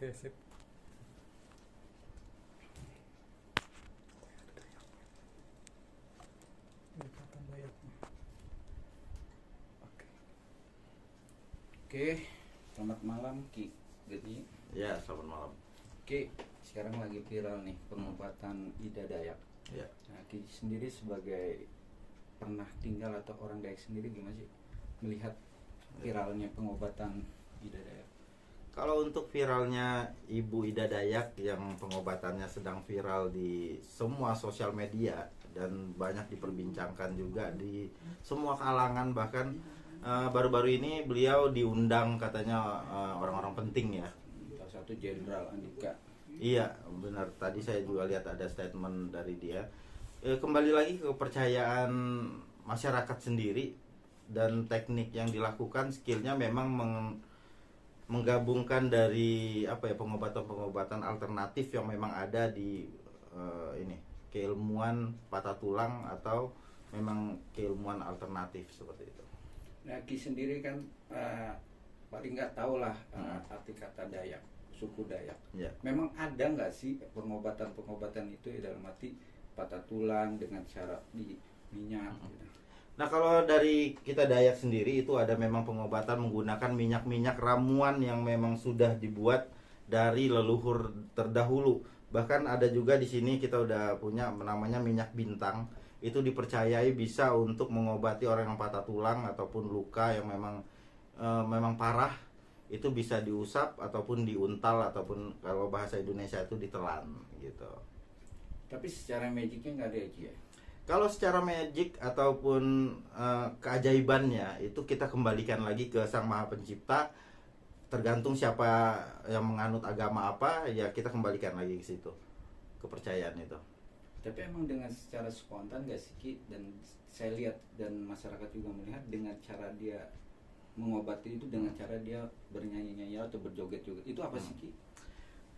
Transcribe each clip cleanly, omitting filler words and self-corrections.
Oke, sip. Ikatan Dayaknya. Oke. Oke, selamat malam Ki Gedi. Ya, selamat malam. Ki, sekarang lagi viral nih pengobatan Ida Dayak. Ya. Nah, Ki sendiri sebagai pernah tinggal atau orang Dayak sendiri gimana sih melihat viralnya pengobatan Ida Dayak? Kalau untuk viralnya Ibu Ida Dayak yang pengobatannya sedang viral di semua sosial media dan banyak diperbincangkan juga di semua kalangan, bahkan baru-baru ini beliau diundang katanya orang-orang penting ya. Salah satu Jenderal Andika. Iya, benar. Tadi saya juga lihat ada statement dari dia. Kembali lagi ke kepercayaan masyarakat sendiri dan teknik yang dilakukan, skillnya memang menggabungkan dari pengobatan-pengobatan alternatif yang memang ada di keilmuan patah tulang atau memang keilmuan alternatif seperti itu. Nah, Ki sendiri kan paling nggak tahu lah arti kata Dayak, suku Dayak. Ya. Memang ada nggak sih pengobatan-pengobatan itu ya, dalam arti patah tulang dengan cara di minyak gitu? Nah, kalau dari kita Dayak sendiri itu ada memang pengobatan menggunakan minyak-minyak ramuan yang memang sudah dibuat dari leluhur terdahulu. Bahkan ada juga di sini kita udah punya namanya minyak bintang. Itu dipercayai bisa untuk mengobati orang yang patah tulang ataupun luka yang memang parah. Itu bisa diusap ataupun diuntal ataupun kalau bahasa Indonesia itu ditelan gitu. Tapi secara magicnya nggak ada ya, Ki ya? Kalau secara magic ataupun keajaibannya itu kita kembalikan lagi ke Sang Maha Pencipta. Tergantung siapa yang menganut agama apa, ya kita kembalikan lagi ke situ, kepercayaan itu. Tapi emang dengan secara spontan gak sih, Ki? Dan saya lihat dan masyarakat juga melihat dengan cara dia mengobati itu dengan cara dia bernyanyi-nyanyi atau berjoget-joget. Itu apa sih, Ki?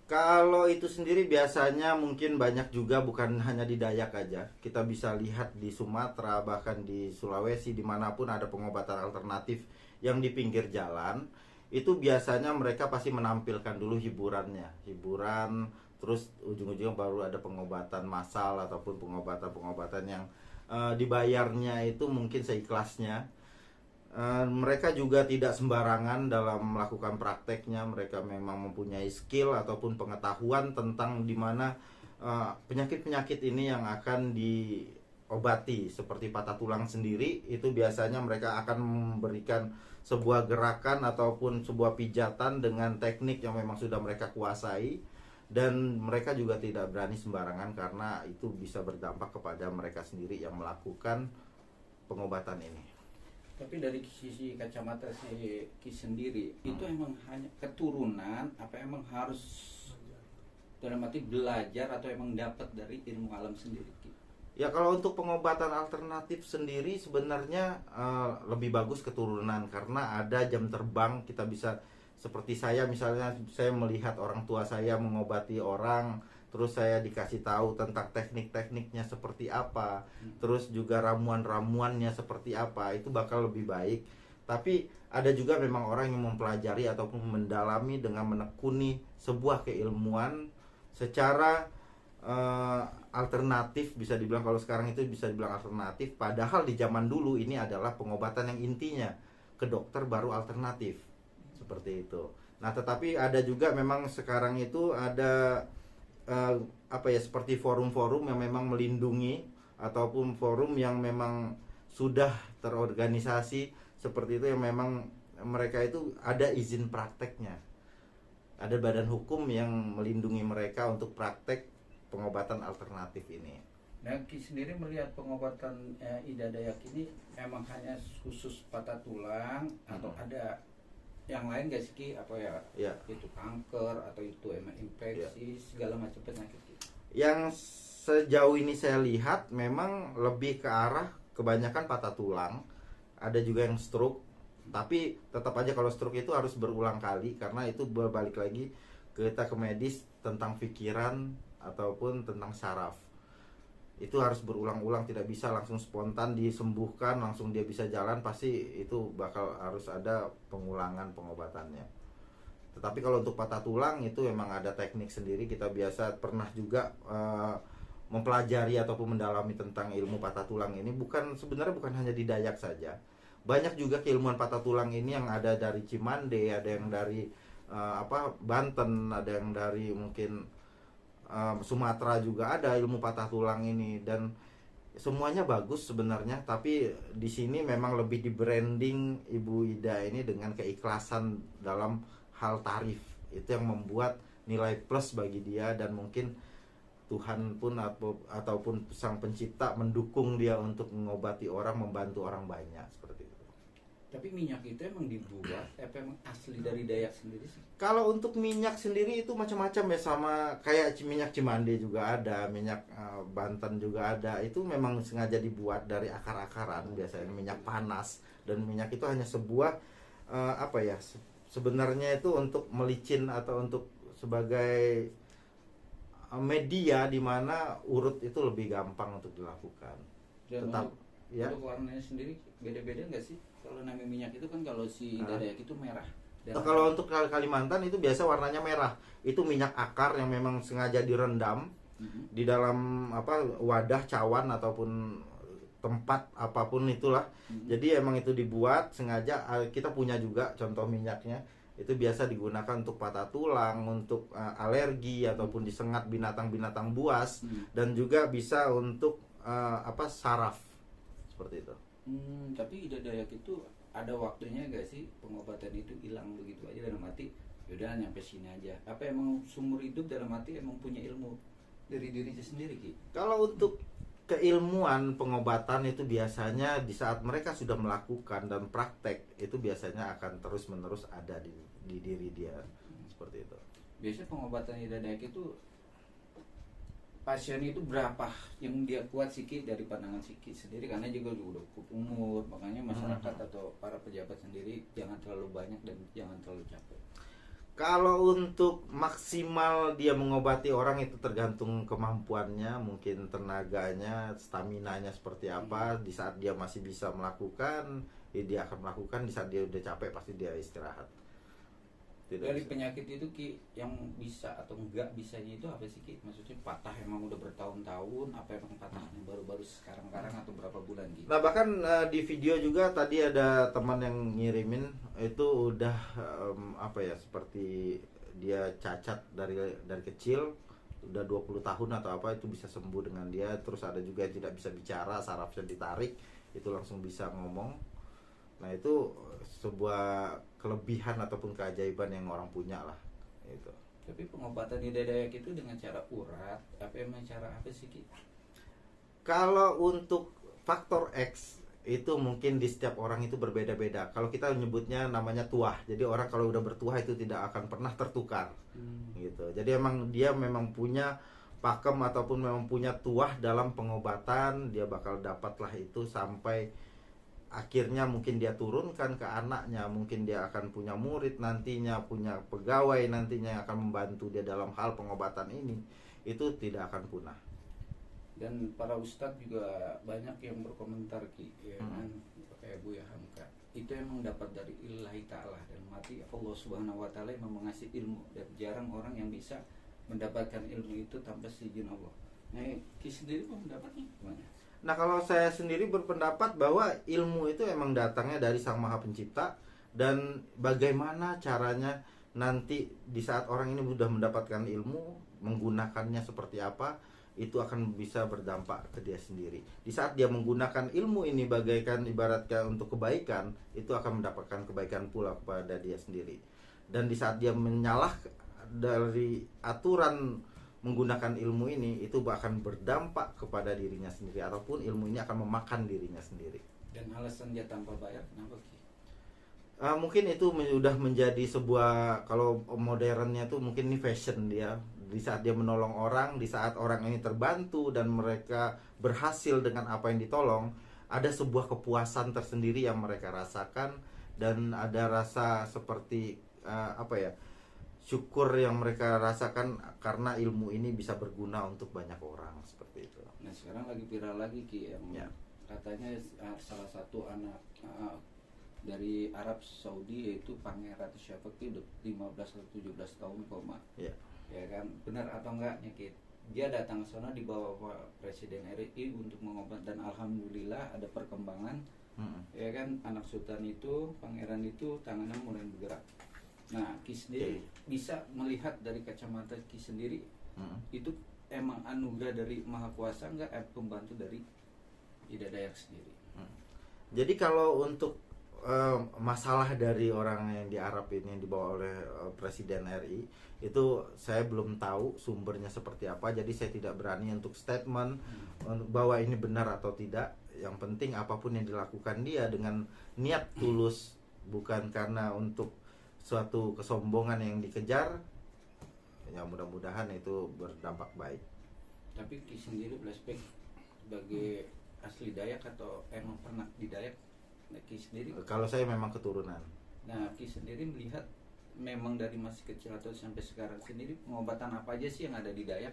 Kalau itu sendiri biasanya mungkin banyak juga, bukan hanya di Dayak aja. Kita bisa lihat di Sumatera, bahkan di Sulawesi, dimanapun ada pengobatan alternatif yang di pinggir jalan. Itu biasanya mereka pasti menampilkan dulu hiburan, terus ujung-ujungnya baru ada pengobatan massal ataupun pengobatan-pengobatan yang dibayarnya itu mungkin seikhlasnya. Mereka juga tidak sembarangan dalam melakukan prakteknya. Mereka memang mempunyai skill ataupun pengetahuan tentang dimana penyakit-penyakit ini yang akan diobati. Seperti patah tulang sendiri, itu biasanya mereka akan memberikan sebuah gerakan ataupun sebuah pijatan dengan teknik yang memang sudah mereka kuasai. Dan mereka juga tidak berani sembarangan karena itu bisa berdampak kepada mereka sendiri yang melakukan pengobatan ini. Tapi dari sisi kacamata si Ki sendiri, itu emang hanya keturunan apa emang harus dalam arti belajar atau emang dapat dari ilmu alam sendiri, Ki? Ya, kalau untuk pengobatan alternatif sendiri sebenarnya lebih bagus keturunan, karena ada jam terbang. Kita bisa seperti saya misalnya, saya melihat orang tua saya mengobati orang, terus saya dikasih tahu tentang teknik-tekniknya seperti apa, terus juga ramuan-ramuannya seperti apa, itu bakal lebih baik. Tapi ada juga memang orang yang mempelajari ataupun mendalami dengan menekuni sebuah keilmuan secara alternatif, bisa dibilang. Kalau sekarang itu bisa dibilang alternatif, padahal di zaman dulu ini adalah pengobatan yang intinya ke dokter baru alternatif, seperti itu. Nah, tetapi ada juga memang sekarang itu ada seperti forum-forum yang memang melindungi ataupun forum yang memang sudah terorganisasi seperti itu, yang memang mereka itu ada izin prakteknya, ada badan hukum yang melindungi mereka untuk praktek pengobatan alternatif ini. Nah, Ki sendiri melihat pengobatan Ida Dayak ini emang hanya khusus patah tulang atau ada yang lain gak sih, Ki? Apa ya? Ya. Itu kanker atau itu emang infeksi, segala macam penyakit, Ki? Yang sejauh ini saya lihat memang lebih ke arah kebanyakan patah tulang. Ada juga yang stroke, tapi tetap aja kalau stroke itu harus berulang kali, karena itu berbalik lagi kita ke medis tentang pikiran ataupun tentang saraf. Itu harus berulang-ulang, tidak bisa langsung spontan disembuhkan, langsung dia bisa jalan. Pasti itu bakal harus ada pengulangan pengobatannya. Tetapi kalau untuk patah tulang itu memang ada teknik sendiri. Kita biasa pernah juga mempelajari ataupun mendalami tentang ilmu patah tulang ini. Sebenarnya bukan hanya di Dayak saja. Banyak juga keilmuan patah tulang ini yang ada dari Cimande, ada yang dari Banten, ada yang dari mungkin Sumatera juga ada ilmu patah tulang ini, dan semuanya bagus sebenarnya, tapi di sini memang lebih di branding Ibu Ida ini dengan keikhlasan dalam hal tarif. Itu yang membuat nilai plus bagi dia, dan mungkin Tuhan pun ataupun Sang Pencipta mendukung dia untuk mengobati orang, membantu orang banyak seperti itu. Tapi minyak itu emang dibuat apa emang asli dari Dayak sendiri sih? Kalau untuk minyak sendiri itu macam-macam ya, sama kayak minyak Cimande juga ada, minyak Banten juga ada. Itu memang sengaja dibuat dari akar-akaran, biasanya minyak panas, dan minyak itu hanya sebuah sebenarnya itu untuk melicin atau untuk sebagai media di mana urut itu lebih gampang untuk dilakukan. Dan Tetap ya. untuk warnanya sendiri beda-beda nggak sih? Kalau namanya minyak itu kan kalau si Dayak itu merah. Kalau untuk Kalimantan itu biasa warnanya merah. Itu minyak akar yang memang sengaja direndam di dalam wadah cawan ataupun tempat apapun itulah. Jadi emang itu dibuat sengaja. Kita punya juga contoh minyaknya. Itu biasa digunakan untuk patah tulang, untuk alergi ataupun disengat binatang-binatang buas, dan juga bisa untuk saraf seperti itu. Tapi Ida Dayak itu ada waktunya gak sih pengobatan itu hilang begitu aja dalam arti yaudah nyampe sini aja? Apa emang seumur hidup dalam arti emang punya ilmu dari dirinya sendiri Ki? Kalau untuk keilmuan pengobatan itu biasanya di saat mereka sudah melakukan dan praktek, itu biasanya akan terus menerus ada di diri dia seperti itu. Biasanya pengobatan Ida Dayak itu pasien itu berapa yang dia kuat Siki dari pandangan Siki sendiri, karena juga udah cukup umur, makanya masyarakat atau para pejabat sendiri jangan terlalu banyak dan jangan terlalu capek. Kalau untuk maksimal dia mengobati orang itu tergantung kemampuannya, mungkin tenaganya, staminanya seperti apa. Di saat dia masih bisa melakukan, dia akan melakukan. Di saat dia udah capek pasti dia istirahat. Dari penyakit itu Ki, yang bisa atau enggak bisanya itu apa sih Ki? Maksudnya patah emang udah bertahun-tahun, apa emang patahnya baru-baru sekarang-karang atau berapa bulan Ki? Nah bahkan di video juga tadi ada teman yang ngirimin itu udah seperti dia cacat dari kecil, udah 20 tahun atau apa itu bisa sembuh dengan dia. Terus ada juga yang tidak bisa bicara, sarafnya ditarik itu langsung bisa ngomong. Nah itu sebuah kelebihan ataupun keajaiban yang orang punya lah itu. Tapi pengobatan di Dayak itu dengan cara urat, apa emang cara apa sih Ki? Kalau untuk faktor X itu mungkin di setiap orang itu berbeda-beda. Kalau kita menyebutnya namanya tuah. Jadi orang kalau udah bertuah itu tidak akan pernah tertukar. Gitu. Jadi dia memang punya pakem ataupun memang punya tuah dalam pengobatan, dia bakal dapatlah itu sampai akhirnya mungkin dia turunkan ke anaknya, mungkin dia akan punya murid nantinya, punya pegawai nantinya yang akan membantu dia dalam hal pengobatan ini. Itu tidak akan punah. Dan para ustadz juga banyak yang berkomentar Ki, ya kan, kayak Buya Hamka. Itu emang dapat dari Ilahi Ta'ala, dan mati Allah Subhanahu wa Ta'ala yang mengasih ilmu, dan jarang orang yang bisa mendapatkan ilmu itu tanpa seizin Allah. Nah, Ki sendiri pun mendapatnya gimana? Nah kalau saya sendiri berpendapat bahwa ilmu itu emang datangnya dari Sang Maha Pencipta, dan bagaimana caranya nanti di saat orang ini sudah mendapatkan ilmu, menggunakannya seperti apa, itu akan bisa berdampak ke dia sendiri. Di saat dia menggunakan ilmu ini bagaikan ibaratkan untuk kebaikan, itu akan mendapatkan kebaikan pula kepada dia sendiri. Dan di saat dia menyalah dari aturan menggunakan ilmu ini, itu bahkan berdampak kepada dirinya sendiri, ataupun ilmu ini akan memakan dirinya sendiri. Dan alasan dia tanpa bayar kenapa Ki? Mungkin itu sudah menjadi sebuah, kalau modernnya tuh mungkin ini fashion dia. Di saat dia menolong orang, di saat orang ini terbantu dan mereka berhasil dengan apa yang ditolong, ada sebuah kepuasan tersendiri yang mereka rasakan, dan ada rasa seperti syukur yang mereka rasakan karena ilmu ini bisa berguna untuk banyak orang seperti itu. Nah sekarang lagi viral lagi Ki, yang katanya salah satu anak dari Arab Saudi, yaitu Pangeran siapa itu 15 atau 17 tahun koma. Ya. Ya kan, benar atau enggaknya Kit? Dia datang ke sana dibawa Pak Presiden RI untuk mengobat, dan alhamdulillah ada perkembangan. Ya kan, anak sultan itu, pangeran itu tangannya mulai bergerak. Nah, Ki sendiri bisa melihat dari kacamata Ki sendiri, itu emang anugerah dari Maha Kuasa enggak, pembantu dari Ida Dayak sendiri? Jadi kalau untuk masalah dari orang yang di Arab ini yang dibawa oleh Presiden RI, itu saya belum tahu sumbernya seperti apa, jadi saya tidak berani untuk statement bahwa ini benar atau tidak. Yang penting apapun yang dilakukan dia dengan niat tulus, bukan karena untuk suatu kesombongan yang dikejar, ya mudah-mudahan itu berdampak baik. Tapi Ki sendiri flashback sebagai asli Dayak atau emang pernah di Dayak? Nah, Ki sendiri, Kalau saya memang keturunan. nah Ki sendiri melihat memang dari masih kecil atau sampai sekarang sendiri, pengobatan apa aja sih yang ada di Dayak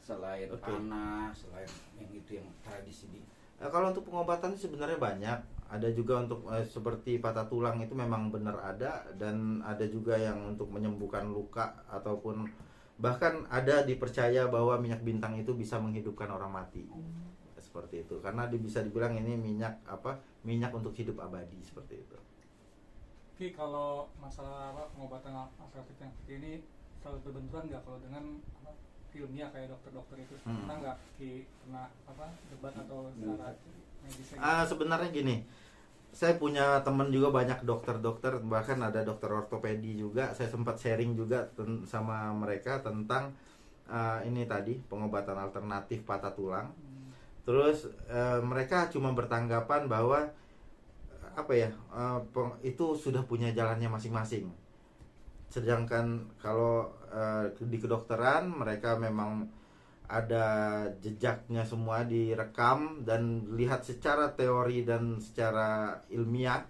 selain panah, selain yang itu yang tradisi di? Kalau untuk pengobatan sebenarnya banyak. Ada juga untuk seperti patah tulang itu memang benar ada, dan ada juga yang untuk menyembuhkan luka, ataupun bahkan ada dipercaya bahwa minyak bintang itu bisa menghidupkan orang mati. Seperti itu. Karena bisa dibilang ini minyak minyak untuk hidup abadi, seperti itu. Ki, kalau masalah pengobatan alternatif yang seperti ini selalu berbenturan nggak kalau dengan ilmiah kayak dokter-dokter itu? Pernah nggak Ki pernah debat atau secara medisnya? Sebenarnya gini, saya punya teman juga banyak dokter-dokter, bahkan ada dokter ortopedi juga. Saya sempat sharing juga sama mereka tentang ini tadi, pengobatan alternatif patah tulang. Terus mereka cuma bertanggapan bahwa itu sudah punya jalannya masing-masing. Sedangkan kalau di kedokteran, mereka memang ada jejaknya semua direkam dan lihat secara teori dan secara ilmiah.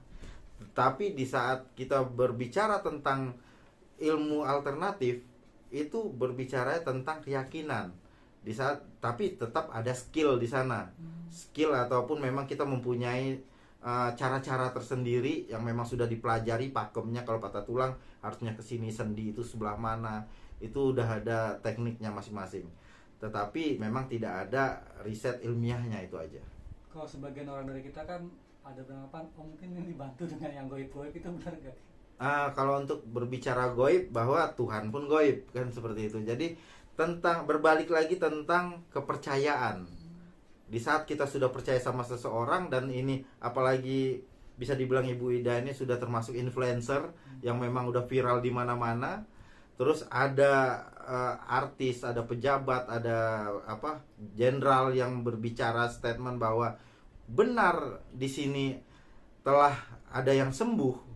Tapi di saat kita berbicara tentang ilmu alternatif, itu berbicara tentang keyakinan. Tapi tetap ada skill di sana. Skill ataupun memang kita mempunyai cara-cara tersendiri yang memang sudah dipelajari pakemnya. Kalau patah tulang harusnya ke sini, sendi itu sebelah mana, itu udah ada tekniknya masing-masing. Tetapi memang tidak ada riset ilmiahnya, itu aja. Kalau sebagian orang dari kita kan ada beranggapan, mungkin ini dibantu dengan yang goib-goib, itu benar nggak? Kalau untuk berbicara goib, bahwa Tuhan pun goib, kan seperti itu. Jadi berbalik lagi tentang kepercayaan. Di saat kita sudah percaya sama seseorang, dan ini apalagi bisa dibilang Ibu Ida ini sudah termasuk influencer yang memang udah viral di mana-mana. Terus ada artis, ada pejabat, ada jenderal yang berbicara statement bahwa benar di sini telah ada yang sembuh.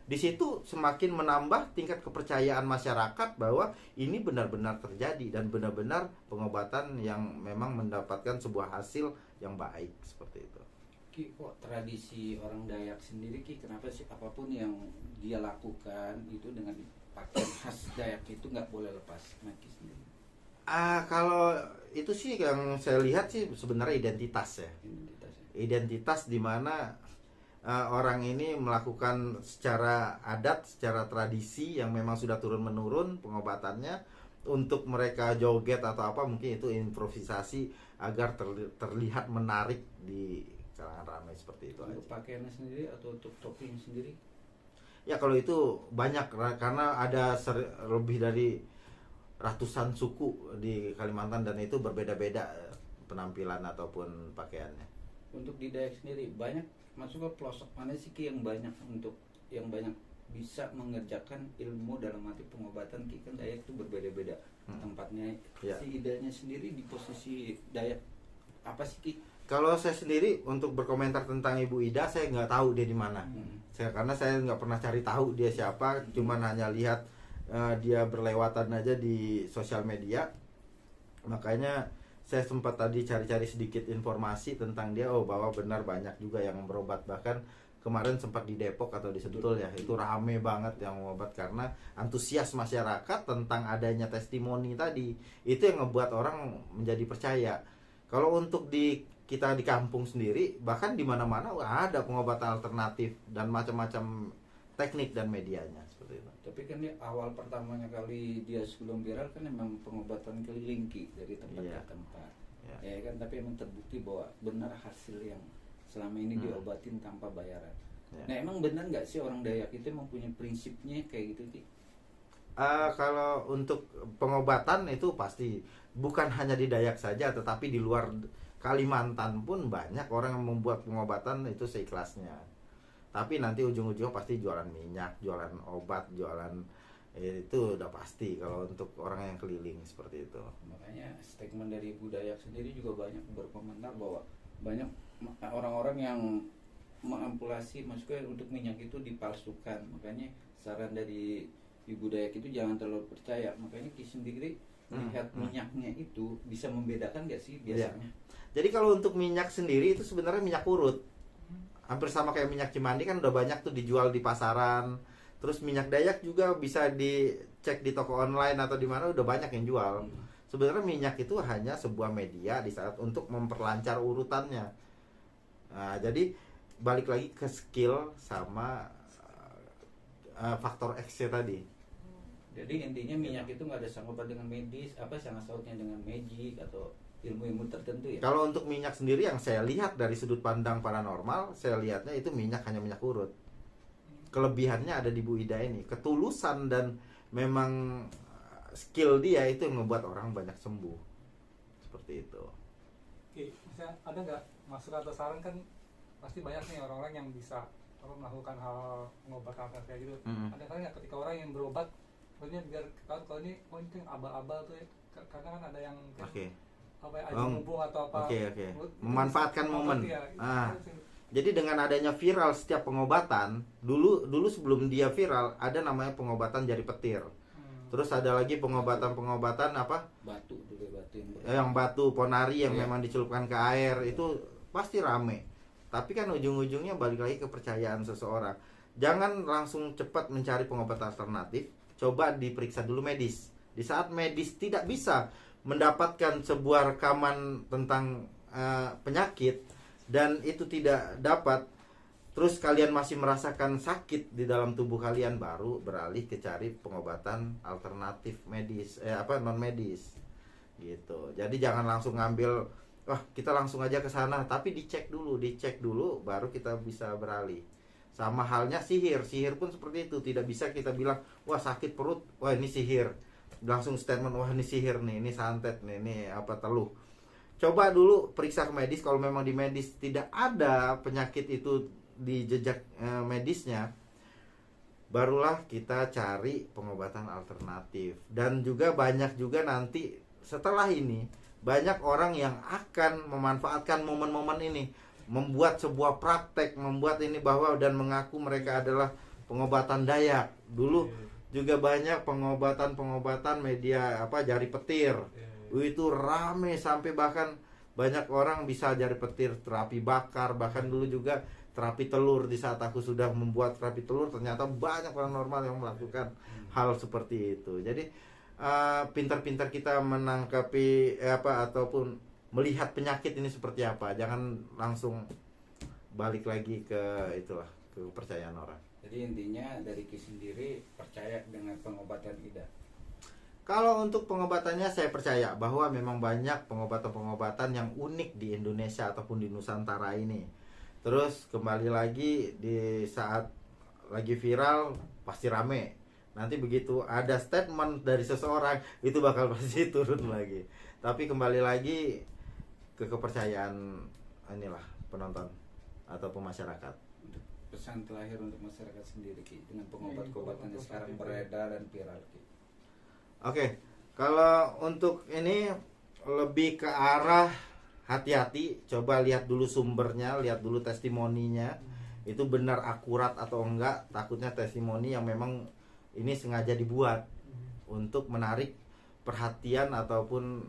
Di situ semakin menambah tingkat kepercayaan masyarakat bahwa ini benar-benar terjadi dan benar-benar pengobatan yang memang mendapatkan sebuah hasil yang baik, seperti itu. Ki, kok tradisi orang Dayak sendiri Ki, kenapa sih apapun yang dia lakukan itu dengan pakaian khas Dayak itu nggak boleh lepas? Nah, Ki sendiri. Kalau itu sih yang saya lihat sih sebenarnya identitas ya. Identitas di mana orang ini melakukan secara adat, secara tradisi yang memang sudah turun-menurun pengobatannya. Untuk mereka joget atau apa, mungkin itu improvisasi agar terlihat menarik di kalangan ramai, seperti itu. Untuk pakaiannya sendiri atau untuk topping sendiri? Ya kalau itu banyak, karena ada lebih dari ratusan suku di Kalimantan, dan itu berbeda-beda penampilan ataupun pakaiannya. Untuk di Dayak sendiri banyak masuk ke pelosok mana sih Ki yang banyak bisa mengerjakan ilmu dalam arti pengobatan? Ki kan Dayak itu berbeda-beda tempatnya. Ya. Si Idanya sendiri di posisi Dayak apa sih Ki? Kalau saya sendiri untuk berkomentar tentang Ibu Ida, saya nggak tahu dia di mana. Karena saya nggak pernah cari tahu dia siapa, cuman hanya lihat dia berlewatan aja di sosial media. Makanya saya sempat tadi cari-cari sedikit informasi tentang dia, bahwa benar banyak juga yang berobat. Bahkan kemarin sempat di Depok atau di Sentul ya, itu rame banget yang berobat karena antusias masyarakat tentang adanya testimoni tadi. Itu yang ngebuat orang menjadi percaya. Kalau untuk di kita di kampung sendiri, bahkan di mana-mana ada pengobatan alternatif dan macam-macam teknik dan medianya seperti itu. Tapi kan dia awal pertamanya kali dia sebelum viral kan memang pengobatan keliling Ki, dari tempat Iya. ke tempat. Ya. Ya kan, tapi emang terbukti bahwa benar hasil yang selama ini diobatin tanpa bayaran. Ya. Nah, emang benar nggak sih orang Dayak itu mempunyai prinsipnya kayak gitu Ki? Kalau untuk pengobatan itu pasti bukan hanya di Dayak saja, tetapi di luar Kalimantan pun banyak orang yang membuat pengobatan itu seikhlasnya. Tapi nanti ujung-ujungnya pasti jualan minyak, jualan obat, jualan itu udah pasti kalau untuk orang yang keliling seperti itu. Makanya statement dari Ibu Dayak sendiri juga banyak berkomentar bahwa banyak orang-orang yang mengampulasi, maksudnya untuk minyak itu dipalsukan. Makanya saran dari Ibu Dayak itu jangan terlalu percaya. Makanya Ki sendiri melihat minyaknya itu bisa membedakan nggak sih biasanya? Jadi kalau untuk minyak sendiri itu sebenarnya minyak urut. Hampir sama kayak minyak Cimandi kan udah banyak tuh dijual di pasaran. Terus minyak Dayak juga bisa dicek di toko online atau di mana udah banyak yang jual. Sebenarnya minyak itu hanya sebuah media di saat untuk memperlancar urutannya. Nah, jadi balik lagi ke skill sama faktor X-nya tadi. Jadi intinya minyak itu nggak ada sangkutan dengan medis, sangat sautnya dengan magic atau ilmu-ilmu tertentu ya. Kalau untuk minyak sendiri yang saya lihat dari sudut pandang paranormal, saya lihatnya itu minyak hanya minyak urut. Kelebihannya ada di Bu Ida ini, ketulusan dan memang skill dia itu yang membuat orang banyak sembuh. Seperti itu. Oke, misalnya ada nggak masukan atau saran, kan pasti banyak nih orang-orang yang bisa melakukan hal pengobatan kayak gitu. Ada kan nggak ketika orang yang berobat, maksudnya biar tahu kalau ini itu yang abal-abal tuh ya, karena kan ada yang kan, apa ya, aji mumpung atau apa. Oke. Memanfaatkan momen. Ya, Jadi dengan adanya viral setiap pengobatan, dulu sebelum dia viral ada namanya pengobatan jari petir. Terus ada lagi pengobatan apa? Batu yang batu ponari yang memang dicelupkan ke air, itu pasti rame. Tapi kan ujung-ujungnya balik lagi ke kepercayaan seseorang. Jangan langsung cepat mencari pengobatan alternatif, coba diperiksa dulu medis. Di saat medis tidak bisa mendapatkan sebuah rekaman tentang penyakit dan itu tidak dapat, terus kalian masih merasakan sakit di dalam tubuh kalian, baru beralih ke cari pengobatan alternatif medis, non medis gitu. Jadi jangan langsung ngambil, wah kita langsung aja ke sana, tapi dicek dulu baru kita bisa beralih. Sama halnya sihir pun seperti itu, tidak bisa kita bilang wah sakit perut, wah ini sihir, langsung statement wah ini sihir nih, ini santet nih, ini apa teluh. Coba dulu periksa ke medis, kalau memang di medis tidak ada penyakit itu di jejak medisnya, barulah kita cari pengobatan alternatif. Dan juga banyak juga nanti setelah ini banyak orang yang akan memanfaatkan momen-momen ini, membuat sebuah praktek, membuat ini bahwa dan mengaku mereka adalah pengobatan Dayak. Dulu juga banyak pengobatan media jari petir. Itu rame sampai bahkan banyak orang bisa jari petir, terapi bakar, bahkan dulu juga terapi telur. Di saat aku sudah membuat terapi telur, ternyata banyak orang normal yang melakukan hal seperti itu. Jadi pintar-pintar kita menangkapi ataupun melihat penyakit ini seperti apa. Jangan langsung balik lagi ke itulah, ke kepercayaan orang. Jadi intinya dari Ki sendiri percaya dengan pengobatan Ida. Kalau untuk pengobatannya saya percaya bahwa memang banyak pengobatan-pengobatan yang unik di Indonesia ataupun di Nusantara ini. Terus kembali lagi di saat lagi viral pasti rame. Nanti begitu ada statement dari seseorang itu bakal pasti turun lagi. Tapi kembali lagi ke kepercayaan inilah penonton ataupun masyarakat. Pesan terakhir untuk masyarakat sendiri Ki, dengan pengobatan yang sekarang beredar dan viral Ki. Oke, kalau untuk ini lebih ke arah hati-hati, coba lihat dulu sumbernya, lihat dulu testimoninya, itu benar akurat atau enggak. Takutnya testimoni yang memang ini sengaja dibuat untuk menarik perhatian ataupun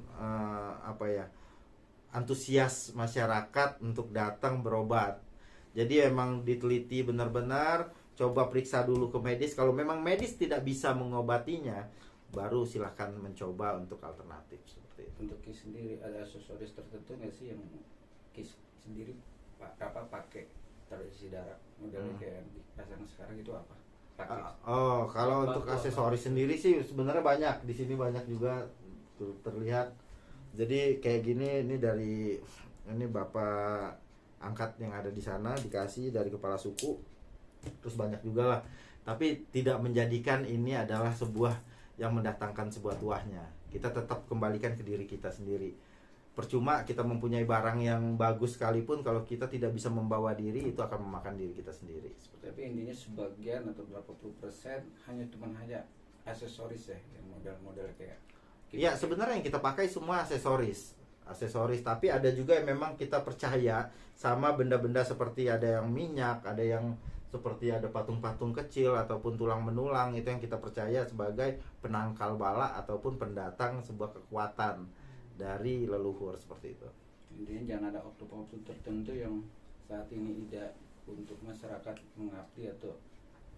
antusias masyarakat untuk datang berobat. Jadi emang diteliti benar-benar, coba periksa dulu ke medis. Kalau memang medis tidak bisa mengobatinya, baru silahkan mencoba untuk alternatif seperti itu. Untuk Ki sendiri ada aksesoris tertentu nggak sih yang Kis sendiri pakai tradisi darah modelnya kayak yang dipasang sekarang itu apa? Pakai. Oh, kalau untuk aksesoris sendiri sih sebenarnya banyak. Di sini banyak juga tuh terlihat. Jadi kayak gini, ini bapak angkat yang ada di sana dikasih dari kepala suku. Terus banyak juga lah. Tapi tidak menjadikan ini adalah sebuah yang mendatangkan sebuah tuahnya. Kita tetap kembalikan ke diri kita sendiri. Percuma kita mempunyai barang yang bagus sekalipun kalau kita tidak bisa membawa diri, itu akan memakan diri kita sendiri. Tapi intinya sebagian atau berapa puluh persen hanya aksesoris ya, yang model-model kayak Iya, sebenarnya yang kita pakai semua aksesoris. Tapi ada juga yang memang kita percaya sama benda-benda seperti ada yang minyak, ada yang seperti ada patung-patung kecil ataupun tulang menulang, itu yang kita percaya sebagai penangkal bala ataupun pendatang sebuah kekuatan dari leluhur seperti itu. intinya jangan ada oknum-oknum tertentu yang saat ini tidak untuk masyarakat mengabdi atau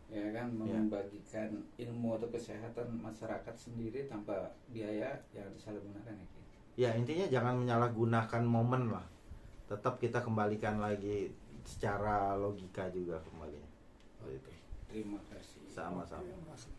ya kan membagikan ilmu atau kesehatan masyarakat sendiri tanpa biaya yang disalahgunakan ya. Ya, intinya jangan menyalahgunakan momen lah. Tetap kita kembalikan lagi secara logika juga kembalinya. Oke, terima kasih. Sama-sama. Terima kasih.